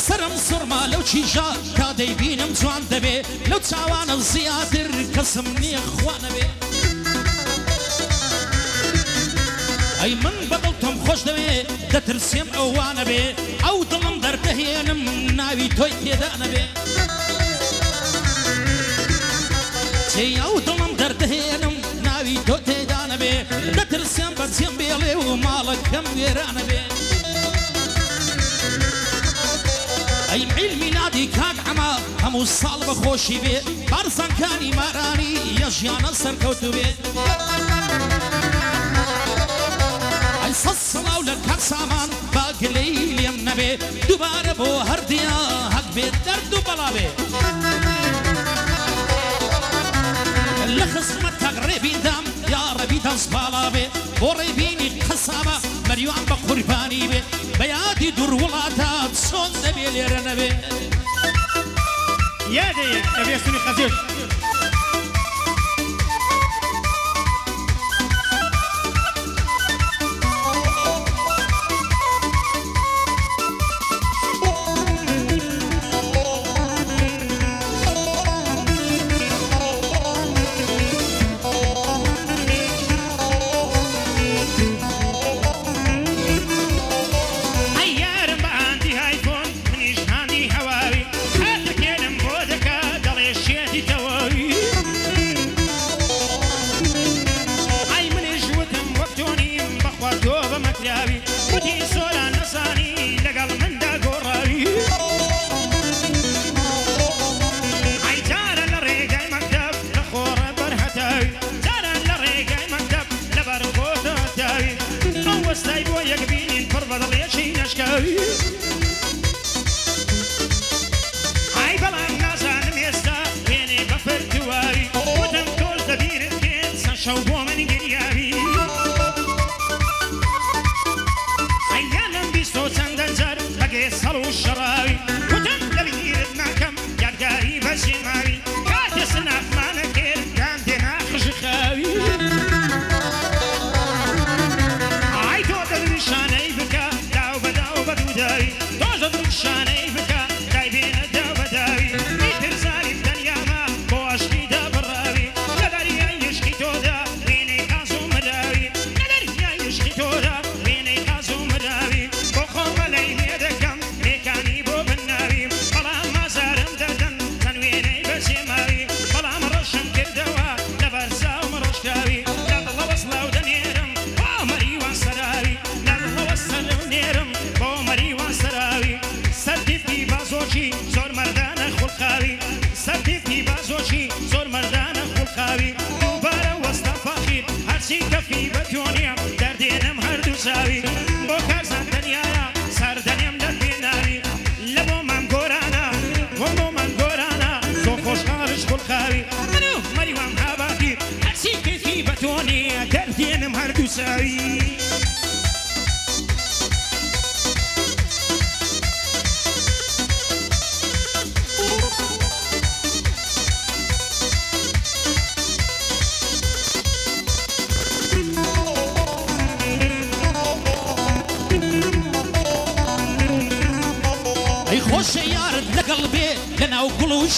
سرم سرما لو چیجا کادەی بینم جوان دەبێ لەو چاوانە زیاتر کەسم نییە خوانە بێ ئەی من بەدڵ تۆم خۆش دەوێ دەترسێم ئەوانە بێ ئەو دڵم دەردەهێنم ناوی تۆی تێدا نەبێ چی ئەو دڵم دەردەهێنم ناوی تۆ تێدا نەبێ دەترسێم بەچێم بێڵێ و ماڵەکەم وێرانە بێ ئەی عیلمی نادی کاک عەما هەموو ساڵ بەخۆشی بێ بارزانکانی مارانی یەژیانە سەرکەوتو بێ ئەی سەد سەڵاو لە کاک سامان باگلەی لێم نەبێ دووبارە بۆ هەردیا هەک بێ دەرد و بەڵا بێ لە خزمەت کاک ڕێبیندام یا ڕەبی دەست باڵا بێ بۆ ڕێبینی قەسابە مەریوان بە قوربانی بێ بە یادی دوور وڵاتات چۆن دەبێ لێرە نەبێ یادەیەک ئەبێ سوری خەزێش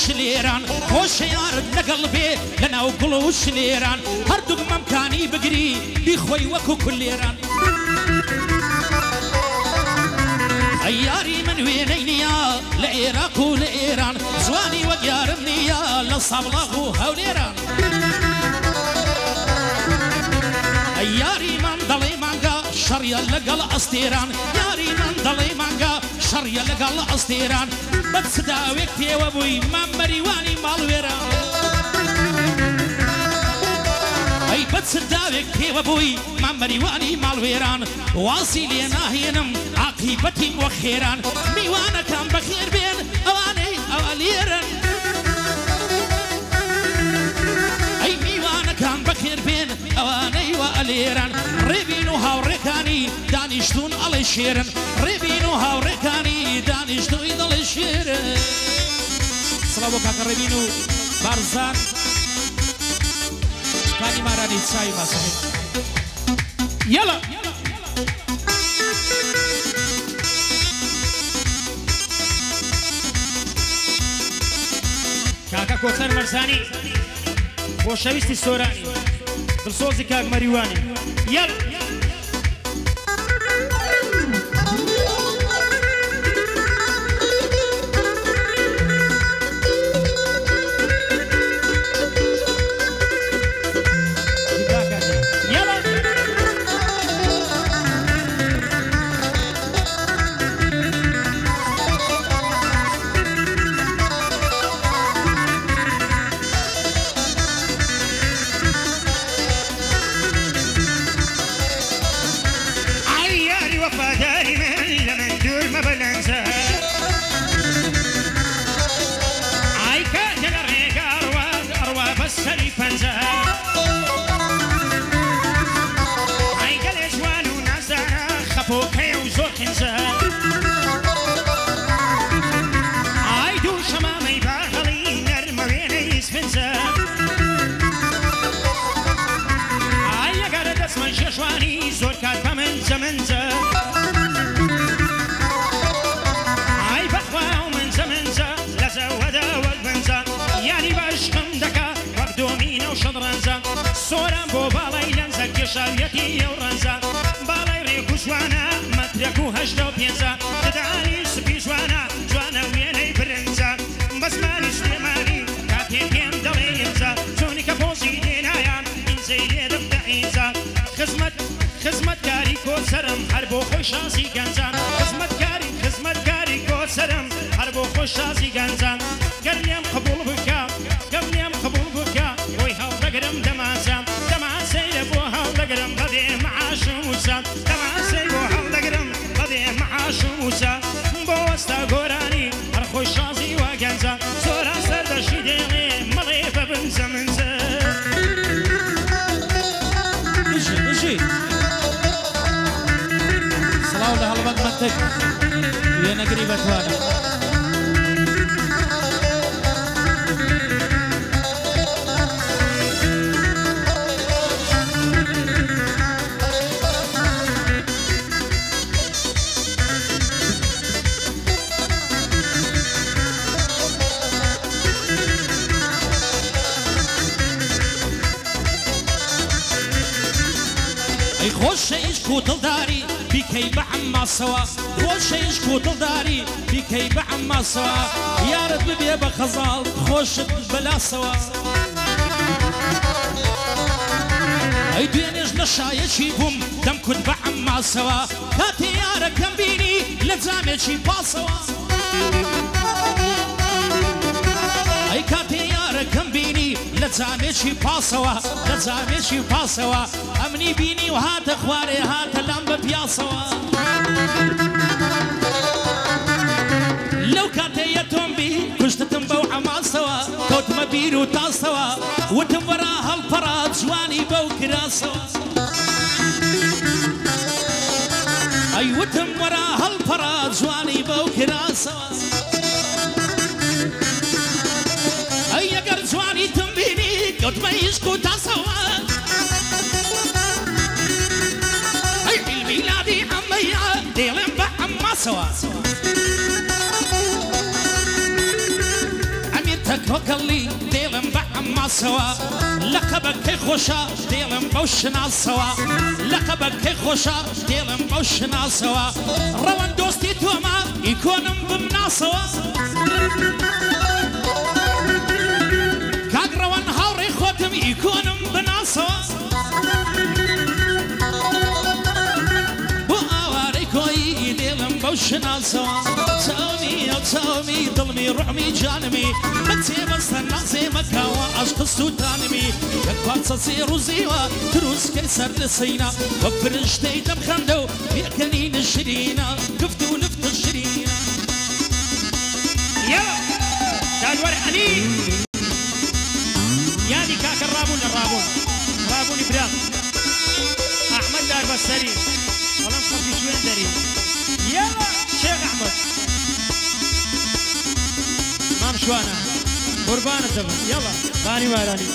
شلێران خۆشە یارت لەگەڵ بێ لەناو گوڵ و شلێران هەردووک مەمکانی بگری بیخۆی وەکو کولێران ئەی یاری من وێنەی نییە لە عێراق و لە ئێران جوانی وەک یارم نییە لە سابڵاغ و هەولێران ئەی یاری من دەڵێ مانگە شەڕیە لەگەڵ ئەستێران یاری من دەڵێ مانگە شەڕیە لەگەڵ ئەستێران بەد سداوێک پێوە بووی مام مەریوانی ماڵوێران ئەی بەد سداوێک پێوە بووی مام مەریوانی ماڵوێران واسی لێ ناهێنم عاقیبەتی وە خێران میوانەکان بەخێر بێن ئەوانەی ئەوە لێرن ئەی میوانەکان بەخێر بێن ئەوانەی وە ئەلێران ڕێبین و هاوڕێکانی دانیشتون ئەڵێ شێرن ڕێبین و هاوڕێکانی دانیشتوی دەڵێ شێرن سڵاو بۆ کاکە ڕێبین و بارزان کانی مارانی چاوی ماسەهێن یەڵە كوثر مرساني وشويستي السوراني دلسوزي كاك مريواني يلا سوران بو باڵای لەنزە کێشاویەتی ئێوڕەنزە باڵای ڕێک و جوانە مەترێک و هەژدە و پێنجە ددانی سپی جوانە جوانە وێنەی برنجە بەزمانی سلێمانی کاتێ پێم دەڵێ ئێمزە چۆنیکە پۆزی دێنایان ئینجەی لێ دەفتە ئینجە خزمەتکاری کۆسەرم هەر بۆ خۆی شازی گەنجان خزمەتکاری کۆسەرم هەر بۆ خۆی شازی گەنجان گەر لێم قبوڵ بکە بۆی هەڵدەگرم دەمازە دەماسەیە بۆ هەڵدەگرم بەدێ مەعاشم وسە دەماسەی بۆ هەڵدەگرم بەدێ معاشم وسە بۆ وەستا گۆرانی هەر خۆی شازی وا گەنجە زۆران سەردەشی دێڵێ مەڵێ بە بنجە منجە سڵاو لە هەڵبەت مەتەک وێنەگری بەتوانە خۆشەیش کوتڵداری بیکەی بە عەماسەوە خۆشەیش کوتڵداری بیکەی بە عەماسەوە یارت ببێ بە خەزاڵ خۆشت بەلاسەوە ئەی دوێنێش لە شایەکی بووم دەمکوت بە عەماسەوە کاتێ یارەکەم بینی لە جامێکی پاسەوە ئەی کاتێ یارەکەم بینی لە جامێکی پاسەوە ئەمنی بینی و هاتە خوارێ هاتە لام بە پیاسەوە لەو کاتەیە تۆم بی کوشتتم بەو عەماسەوە کەوتمە بیر و تاسەوە وتم وەرا هەڵپەڕا جوانی بەو کراسەوە ئەی وتم وەرا هەڵپەڕا جوانی بەو کراسەوە ئەی ئەگەر جوانی تم بینی کەوتمە ئیشک و تاسەوە ئەی بیلمیلادی عەمەیە دێڵێم بە عەماسەوە ئەمیر تەکۆکەڵی دێڵم بە عەماسەوە لەقەبەکەی خۆشە دێڵم بەو شناسەوە لەقەبەکەی خۆشە دێڵم بەو شناسەوە ڕەوەن دۆستی تۆمە ئیکۆنم بمناسەوە کاگڕەوەن هاوڕێی خۆتم ئیکۆنم بناسەوە بۆ ئاوارەی کۆی دێڵم بەو شناسەوە چاومی دڵمی ڕحمی جانمی بەچێبەستە نازێ مەکاوە عەشقست و تانمی یەک پارچە سێڕوزیوە دروستکەی سەر لە سەینا وەک فرشتەی دەمخەندە و پێکەنینە شرینە گفت و لفتە شرینە دادوەر عەلی یادی کاکە ڕابوونی برام ئەحمەد دار بەسەری بەڵام خەڵکی شوێن دەری یاڵا شێخ ئەحمەد مام شوانە قوربانت دەبم یاڵا بانی وارانی